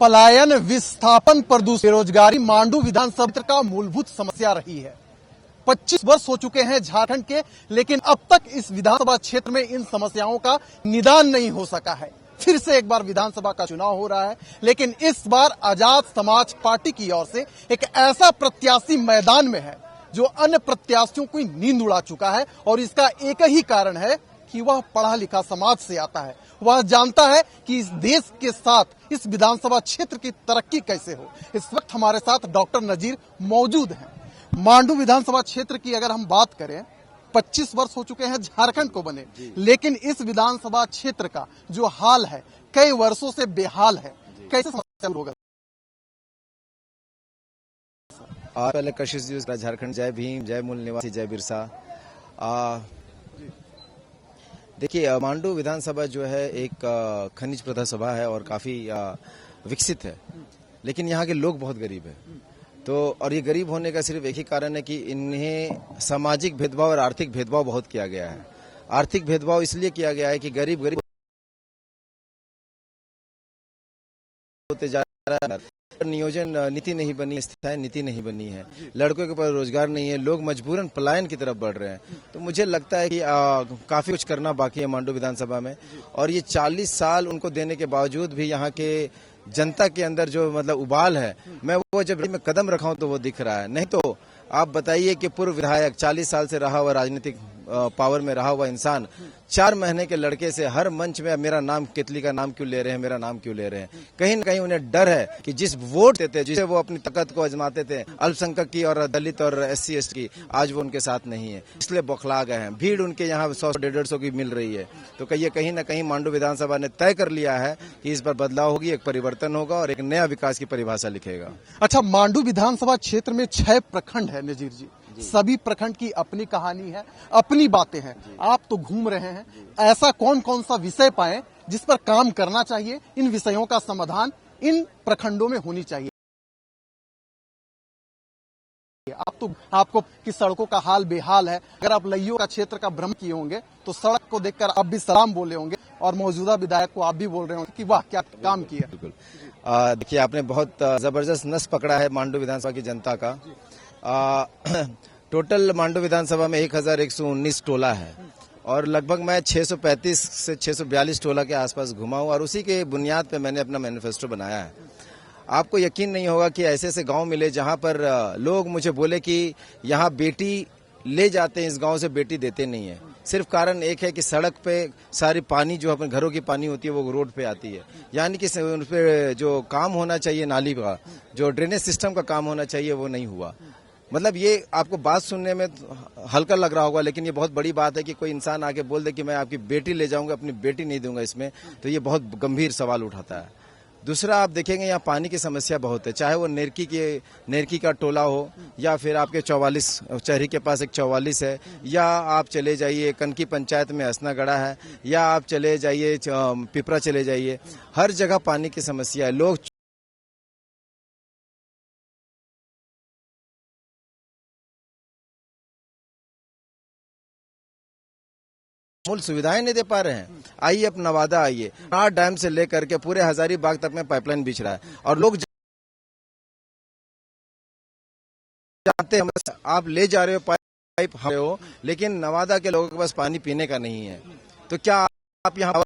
पलायन, विस्थापन, प्रदूषण, बेरोजगारी मांडू विधानसभा क्षेत्र का मूलभूत समस्या रही है। 25 वर्ष हो चुके हैं झारखंड के, लेकिन अब तक इस विधानसभा क्षेत्र में इन समस्याओं का निदान नहीं हो सका है। फिर से एक बार विधानसभा का चुनाव हो रहा है, लेकिन इस बार आजाद समाज पार्टी की ओर से एक ऐसा प्रत्याशी मैदान में है जो अन्य प्रत्याशियों को नींद उड़ा चुका है, और इसका एक ही कारण है कि वह पढ़ा लिखा समाज से आता है। वह जानता है कि इस देश के साथ इस विधानसभा क्षेत्र की तरक्की कैसे हो। इस वक्त हमारे साथ डॉक्टर नजीर मौजूद हैं। मांडू विधानसभा क्षेत्र की अगर हम बात करें, 25 वर्ष हो चुके हैं झारखंड को बने, लेकिन इस विधानसभा क्षेत्र का जो हाल है कई वर्षों से बेहाल है। कैसे समस्या होगा? पहले कशिश जी, झारखंड जय भीम, जय मूल निवासी, जय बिरसा। देखिए, मांडू विधानसभा जो है एक खनिज प्रधा सभा है और काफी विकसित है, लेकिन यहाँ के लोग बहुत गरीब है। तो और ये गरीब होने का सिर्फ एक ही कारण है कि इन्हें सामाजिक भेदभाव और आर्थिक भेदभाव बहुत किया गया है। आर्थिक भेदभाव इसलिए किया गया है कि गरीब होते जा रहा है, नियोजन नीति नहीं बनी, स्थायी नीति नहीं बनी है, लड़कों के पास रोजगार नहीं है, लोग मजबूरन पलायन की तरफ बढ़ रहे हैं। तो मुझे लगता है कि काफी कुछ करना बाकी है मांडू विधानसभा में, और ये 40 साल उनको देने के बावजूद भी यहाँ के जनता के अंदर जो मतलब उबाल है, मैं वो जब मैं कदम रखा हूं तो वो दिख रहा है। नहीं तो आप बताइए कि पूर्व विधायक 40 साल से रहा हुआ, राजनीतिक पावर में रहा हुआ इंसान 4 महीने के लड़के से हर मंच में मेरा नाम, केतली का नाम क्यों ले रहे हैं, मेरा नाम क्यों ले रहे हैं? कहीं न कहीं उन्हें डर है कि जिस वोट देते, जिसे वो अपनी ताकत को आजमाते थे, अल्पसंख्यक की और दलित और SC ST की, आज वो उनके साथ नहीं है, इसलिए बौखला गए हैं। भीड़ उनके यहाँ 100-150 की मिल रही है। तो कहीं न कहीं मांडू विधानसभा ने तय कर लिया है कि इस पर बदलाव होगी, एक परिवर्तन होगा और एक नया विकास की परिभाषा लिखेगा। अच्छा, मांडू विधानसभा क्षेत्र में 6 प्रखंड है नजीर जी। सभी प्रखंड की अपनी कहानी है, अपनी बातें हैं। आप तो घूम रहे हैं, ऐसा कौन कौन सा विषय पाए जिस पर काम करना चाहिए, इन विषयों का समाधान इन प्रखंडों में होनी चाहिए? आपको कि सड़कों का हाल बेहाल है। अगर आप लइयों का क्षेत्र का भ्रमण किए होंगे तो सड़क को देखकर आप भी सलाम बोले होंगे, और मौजूदा विधायक को आप भी बोल रहे होंगे कि वाह क्या काम किया। बिल्कुल। देखिए, आपने बहुत जबरदस्त नस पकड़ा है मांडू विधानसभा की जनता का। टोटल मांडू विधानसभा में 1119 टोला है, और लगभग मैं 635 से 642 टोला के आसपास घुमा हूं, और उसी के बुनियाद पे मैंने अपना मैनिफेस्टो बनाया है। आपको यकीन नहीं होगा कि ऐसे ऐसे गांव मिले जहां पर लोग मुझे बोले कि यहां बेटी ले जाते हैं, इस गांव से बेटी देते नहीं है। सिर्फ कारण एक है कि सड़क पे सारी पानी जो अपने घरों की पानी होती है वो रोड पे आती है, यानी कि उन पे जो काम होना चाहिए, नाली का जो ड्रेनेज सिस्टम का काम होना चाहिए वो नहीं हुआ। मतलब ये आपको बात सुनने में हल्का लग रहा होगा, लेकिन ये बहुत बड़ी बात है कि कोई इंसान आके बोल दे कि मैं आपकी बेटी ले जाऊंगा, अपनी बेटी नहीं दूंगा इसमें, तो ये बहुत गंभीर सवाल उठाता है। दूसरा, आप देखेंगे यहाँ पानी की समस्या बहुत है, चाहे वो नेरकी का टोला हो, या फिर आपके 44 चहरी के पास एक 44 है, या आप चले जाइए कनकी पंचायत में हसनागढ़ा है, या आप चले जाइए पिपरा चले जाइए, हर जगह पानी की समस्या है। लोग मूल सुविधाएं नहीं दे पा रहे हैं। आइए, अब नवादा आइए, 8 डैम से लेकर के पूरे हजारीबाग तक में पाइपलाइन बिछ रहा है, और लोग जानते हैं आप ले जा रहे हो पाइप हो, लेकिन नवादा के लोगों के पास पानी पीने का नहीं है। तो क्या आप यहाँ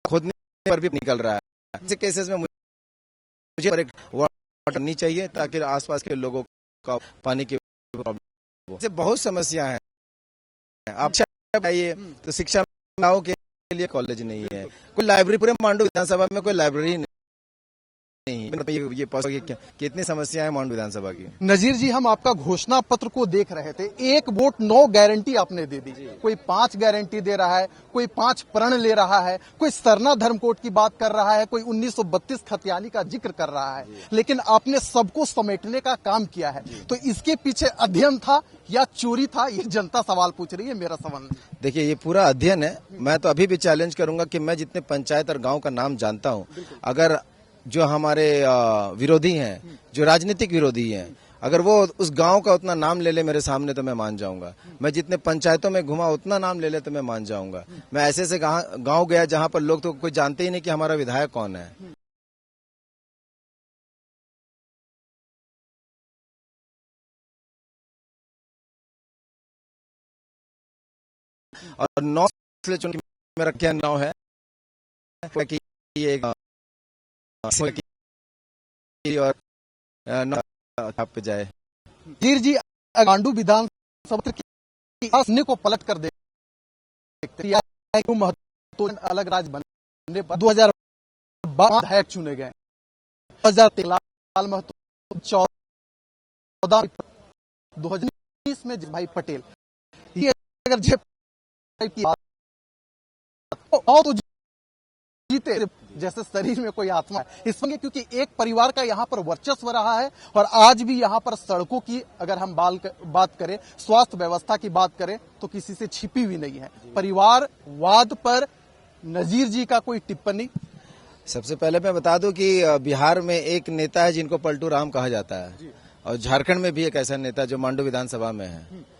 खोदने पर भी निकल रहा है? ऐसे केसेस में मुझे एक वाटर नहीं चाहिए ताकि आसपास के लोगों का पानी की प्रॉब्लम हो। बहुत समस्या है। आप आइए तो शिक्षा के लिए कॉलेज नहीं है, कोई लाइब्रेरी, पूरे मांडू विधानसभा में कोई लाइब्रेरी नहीं। ये कितनी समस्या है मांडू विधानसभा की। नजीर जी, हम आपका घोषणा पत्र को देख रहे थे, 1 वोट 9 गारंटी आपने दे दी। कोई 5 गारंटी दे रहा है, कोई 5 प्रण ले रहा है, कोई सरना धर्मकोट की बात कर रहा है, कोई 1932 खतियानी का जिक्र कर रहा है, लेकिन आपने सबको समेटने का काम किया है। तो इसके पीछे अध्ययन था या चोरी था, ये जनता सवाल पूछ रही है, मेरा सवाल। देखिए, ये पूरा अध्ययन है। मैं तो अभी भी चैलेंज करूंगा कि मैं जितने पंचायत और गाँव का नाम जानता हूँ, अगर जो हमारे विरोधी हैं, जो राजनीतिक विरोधी हैं, अगर वो उस गांव का उतना नाम ले ले मेरे सामने तो मैं मान जाऊंगा। मैं जितने पंचायतों में घुमा उतना नाम ले ले तो मैं मान जाऊंगा। मैं ऐसे ऐसे गांव गया जहां पर लोग तो कोई जानते ही नहीं कि हमारा विधायक कौन है। और 9 चुन मेरा क्या नाव है कि ये और पे जाए। नजीर जी, मांडू विधानसभा की असने को पलट कर देखते हैं, महत्वपूर्ण अलग राज्य बनने पर 2012 विधायक चुने गए, 2013 महतो 14 2019 में भाई पटेल। ये अगर जे की बात तो जीते जैसे शरीर में कोई आत्मा है, इसलिए क्योंकि एक परिवार का यहाँ पर वर्चस्व रहा है और आज भी यहाँ पर सड़कों की अगर हम बात करें, स्वास्थ्य व्यवस्था की बात करें तो किसी से छिपी हुई नहीं है। परिवारवाद पर नजीर जी का कोई टिप्पणी? सबसे पहले मैं बता दूं कि बिहार में एक नेता है जिनको पलटू राम कहा जाता है और झारखंड में भी एक ऐसा नेता जो मांडू विधानसभा में है।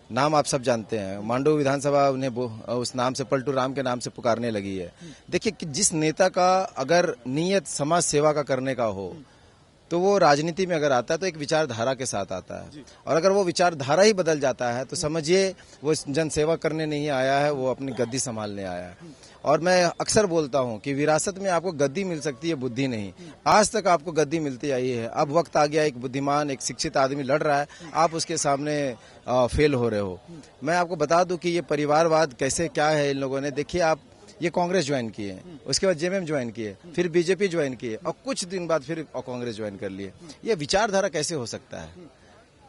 नाम आप सब जानते हैं, मांडू विधानसभा उन्हें उस नाम से पलटू राम के नाम से पुकारने लगी है। देखिए कि जिस नेता का अगर नियत समाज सेवा का करने का हो तो वो राजनीति में अगर आता है तो एक विचारधारा के साथ आता है, और अगर वो विचारधारा ही बदल जाता है तो समझिए वो जनसेवा करने नहीं आया है, वो अपनी गद्दी संभालने आया है। और मैं अक्सर बोलता हूं कि विरासत में आपको गद्दी मिल सकती है, बुद्धि नहीं। आज तक आपको गद्दी मिलती आई है, अब वक्त आ गया, एक बुद्धिमान एक शिक्षित आदमी लड़ रहा है, आप उसके सामने फेल हो रहे हो। मैं आपको बता दूं कि ये परिवारवाद कैसे क्या है इन लोगों ने। देखिए आप ये कांग्रेस ज्वाइन किए, उसके बाद जेएमएम ज्वाइन किए, फिर बीजेपी ज्वाइन किए और कुछ दिन बाद फिर कांग्रेस ज्वाइन कर लिए। ये विचारधारा कैसे हो सकता है?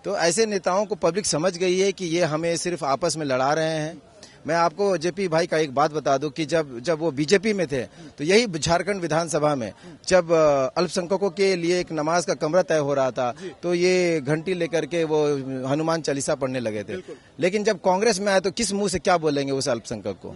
तो ऐसे नेताओं को पब्लिक समझ गई है कि ये हमें सिर्फ आपस में लड़ा रहे हैं। मैं आपको जेपी भाई का एक बात बता दूं कि जब वो बीजेपी में थे तो यही झारखंड विधानसभा में जब अल्पसंख्यकों के लिए एक नमाज का कमरा तय हो रहा था तो ये घंटी लेकर के वो हनुमान चालीसा पढ़ने लगे थे। लेकिन जब कांग्रेस में आए तो किस मुंह से क्या बोलेंगे उस अल्पसंख्यक को?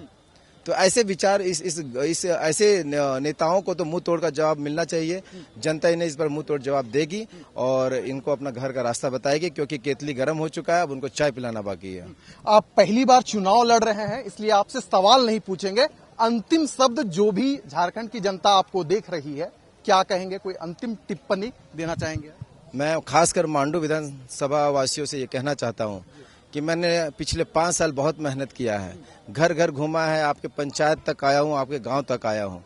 तो ऐसे विचार इस ऐसे नेताओं को तो मुंह तोड़ का जवाब मिलना चाहिए। जनता इन्हें इस पर मुंह तोड़ जवाब देगी और इनको अपना घर का रास्ता बताएगी, क्योंकि केतली गर्म हो चुका है, अब उनको चाय पिलाना बाकी है। आप पहली बार चुनाव लड़ रहे हैं, इसलिए आपसे सवाल नहीं पूछेंगे। अंतिम शब्द जो भी झारखंड की जनता आपको देख रही है, क्या कहेंगे? कोई अंतिम टिप्पणी देना चाहेंगे? मैं खासकर मांडू विधानसभा वासियों से ये कहना चाहता हूँ कि मैंने पिछले 5 साल बहुत मेहनत किया है, घर घर घूमा है, आपके पंचायत तक आया हूँ, आपके गांव तक आया हूँ।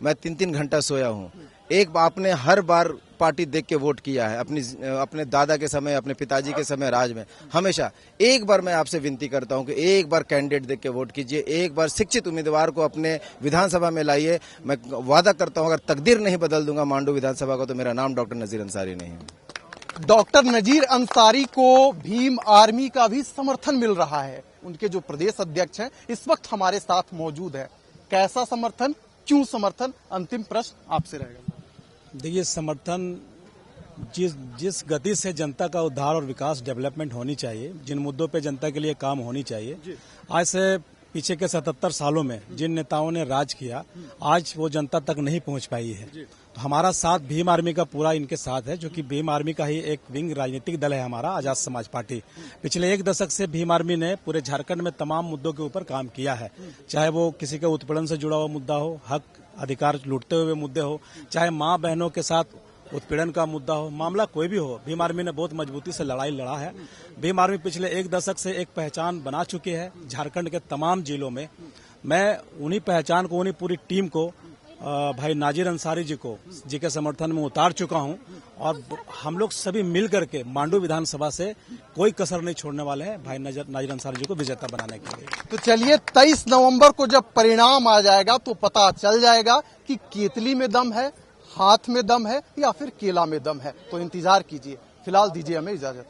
मैं 3-3 घंटा सोया हूँ। एक आपने हर बार पार्टी देख के वोट किया है, अपने दादा के समय, अपने पिताजी के समय राज में हमेशा। एक बार मैं आपसे विनती करता हूं कि एक बार कैंडिडेट देख के वोट कीजिए, एक बार शिक्षित उम्मीदवार को अपने विधानसभा में लाइए। मैं वादा करता हूं अगर तकदीर नहीं बदल दूंगा मांडू विधानसभा का तो मेरा नाम डॉक्टर नजीर अंसारी नहीं है। डॉक्टर नजीर अंसारी को भीम आर्मी का भी समर्थन मिल रहा है। उनके जो प्रदेश अध्यक्ष हैं इस वक्त हमारे साथ मौजूद है। कैसा समर्थन, क्यों समर्थन? अंतिम प्रश्न आपसे रहेगा। देखिए, समर्थन जिस गति से जनता का उद्धार और विकास डेवलपमेंट होनी चाहिए, जिन मुद्दों पे जनता के लिए काम होनी चाहिए, आज से पीछे के 77 सालों में जिन नेताओं ने राज किया, आज वो जनता तक नहीं पहुंच पाई है। तो हमारा साथ भीम आर्मी का पूरा इनके साथ है, जो कि भीम आर्मी का ही एक विंग राजनीतिक दल है हमारा आजाद समाज पार्टी। पिछले 1 दशक से भीम आर्मी ने पूरे झारखंड में तमाम मुद्दों के ऊपर काम किया है, चाहे वो किसी के उत्पीड़न से जुड़ा हुआ मुद्दा हो, हक अधिकार लूटते हुए मुद्दे हो, चाहे माँ बहनों के साथ उत्पीड़न का मुद्दा हो, मामला कोई भी हो, भीम आर्मी ने बहुत मजबूती से लड़ाई लड़ा है। भीम आर्मी पिछले 1 दशक से एक पहचान बना चुकी है झारखंड के तमाम जिलों में। मैं उन्हीं पहचान को, उन्हीं पूरी टीम को भाई नाजिर अंसारी जी के समर्थन में उतार चुका हूं और हम लोग सभी मिल करके मांडू विधानसभा से कोई कसर नहीं छोड़ने वाले हैं भाई नाजिर अंसारी जी को विजेता बनाने के लिए। तो चलिए 23 नवंबर को जब परिणाम आ जाएगा तो पता चल जाएगा कि केतली में दम है, हाथ में दम है या फिर केला में दम है। तो इंतजार कीजिए। फिलहाल दीजिए हमें इजाजत।